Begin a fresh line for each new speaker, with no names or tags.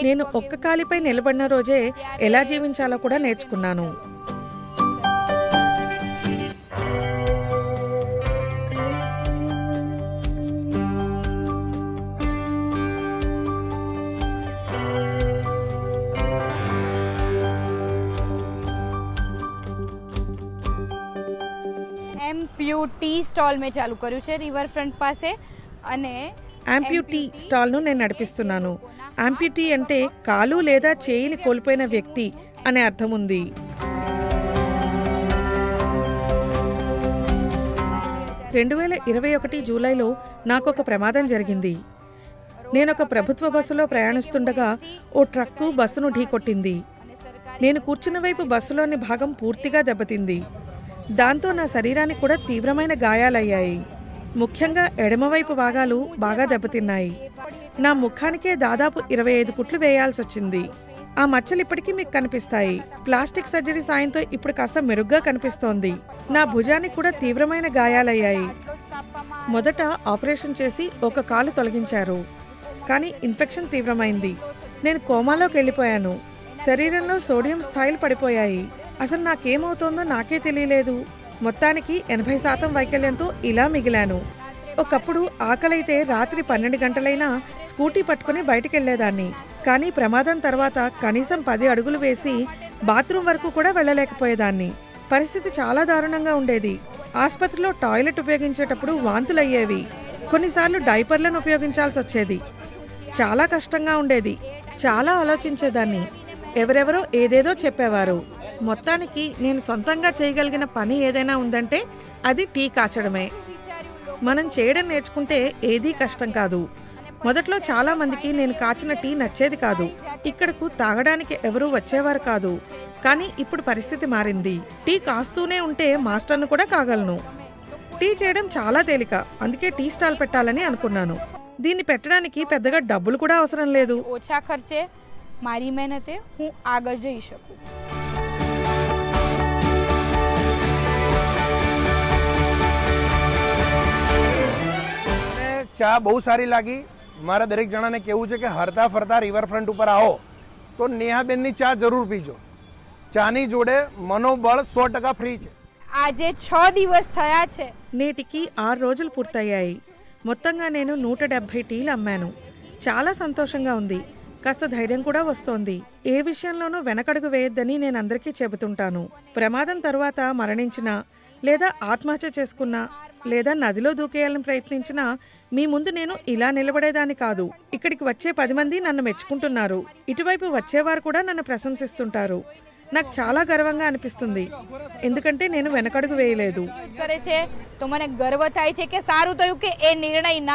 నేను ఒక్క కాలిపై నిలబడిన రోజే ఎలా జీవించాలో కూడా నేర్చుకున్నాను.
एम्प्यूटी स्टॉल में चालू કર્યું છે રિવરફ્રન્ટ પાસે અને
యాంప్యూటీ స్టాల్ను నేను నడిపిస్తున్నాను. యాంప్యూటీ అంటే కాలు లేదా చేయిని కోల్పోయిన వ్యక్తి అనే అర్థం ఉంది. జూలైలో నాకు ఒక ప్రమాదం జరిగింది. నేను ఒక ప్రభుత్వ బస్సులో ప్రయాణిస్తుండగా ఓ ట్రక్కు బస్సును ఢీకొట్టింది. నేను కూర్చున్న వైపు బస్సులోని భాగం పూర్తిగా దెబ్బతింది. దాంతో నా శరీరానికి కూడా తీవ్రమైన గాయాలయ్యాయి. ముఖ్యంగా ఎడమవైపు భాగాలు బాగా దెబ్బతిన్నాయి. నా ముఖానికే దాదాపు 25 కుట్లు వేయాల్సి వచ్చింది. ఆ మచ్చలు ఇప్పటికీ మీకు కనిపిస్తాయి. ప్లాస్టిక్ సర్జరీ సాయంతో ఇప్పుడు కాస్త మెరుగ్గా కనిపిస్తోంది. నా భుజానికి కూడా తీవ్రమైన గాయాలయ్యాయి. మొదట ఆపరేషన్ చేసి ఒక కాలు తొలగించారు, కానీ ఇన్ఫెక్షన్ తీవ్రమైంది. నేను కోమాలోకి వెళ్ళిపోయాను. శరీరంలో సోడియం స్థాయిలు పడిపోయాయి. అసలు నాకేమవుతోందో నాకే తెలియలేదు. మొత్తానికి 80% వైకల్యంతో ఇలా మిగిలాను. ఒకప్పుడు ఆకలైతే రాత్రి 12 గంటలైనా స్కూటీ పట్టుకుని బయటికెళ్లేదాన్ని. కానీ ప్రమాదం తర్వాత కనీసం 10 అడుగులు వేసి బాత్రూమ్ వరకు కూడా వెళ్ళలేకపోయేదాన్ని. పరిస్థితి చాలా దారుణంగా ఉండేది. ఆసుపత్రిలో టాయిలెట్ ఉపయోగించేటప్పుడు వాంతులయ్యేవి. కొన్నిసార్లు డైపర్లను ఉపయోగించాల్సి వచ్చేది. చాలా కష్టంగా ఉండేది. చాలా ఆలోచించేదాన్ని. ఎవరెవరో ఏదేదో చెప్పేవారు. మొత్తానికి నేను సొంతంగా చేయగలిగిన పని ఏదైనా ఉందంటే అది టీ కాచడమే. మనం చేయడం నేర్చుకుంటే ఏదీ కష్టం కాదు. మొదట్లో చాలా మందికి నేను కాచిన టీ నచ్చేది కాదు. ఇక్కడకు తాగడానికి ఎవరూ వచ్చేవారు కాదు. కానీ ఇప్పుడు పరిస్థితి మారింది. టీ కాస్తూనే ఉంటే మాస్టర్ను కూడా కాగలను. టీ చేయడం చాలా తేలిక. అందుకే టీ స్టాల్ పెట్టాలని అనుకున్నాను. దీన్ని పెట్టడానికి పెద్దగా డబ్బులు కూడా అవసరం లేదు.
ઓછા ખર્ચે મારી મહેનતે હું આગળ જઈ શકું.
ચા બહુ સારી લાગી. મારા દરેક જણાને કહેવું છે કે હરતા ફરતા રિવરફ્રન્ટ ઉપર આવો તો નેહાબેનની ચા જરૂર પીજો. ચાની જોડે મનોબળ 100% ફ્રી છે.
આજે 6 દિવસ થયા છે.
నేటికి 6 రోజులు పూర్తయ్యాయి. మొత్తంగా నేను 170 టీలు అమ్మాను. చాలా సంతోషంగా ఉంది. కాస్త ధైర్యం కూడా వస్తోంది. ఏ విషయంలోనూ వెనకడుగు వేయొద్దని నేను అందరికీ చెబుతుంటాను. ప్రమాదం తరువాత మరణించినా లేదా ఆత్మహత్య చేసుకున్నా లేదా నదిలో దూకేయాలని ప్రయత్నించినా మీ ముందు నేను ఇలా నిలబడేదాన్ని కాదు. ఇక్కడికి వచ్చే 10 మంది నన్ను మెచ్చుకుంటున్నారు. ఇటువైపు వచ్చేవారు కూడా నన్ను ప్రశంసిస్తుంటారు. నాకు చాలా గర్వంగా అనిపిస్తుంది, ఎందుకంటే నేను వెనకడుగు వేయలేదు.
કરે છે તો મને ગર્વ થાય છે કે સારું થયું કે એ નિર્ણય ના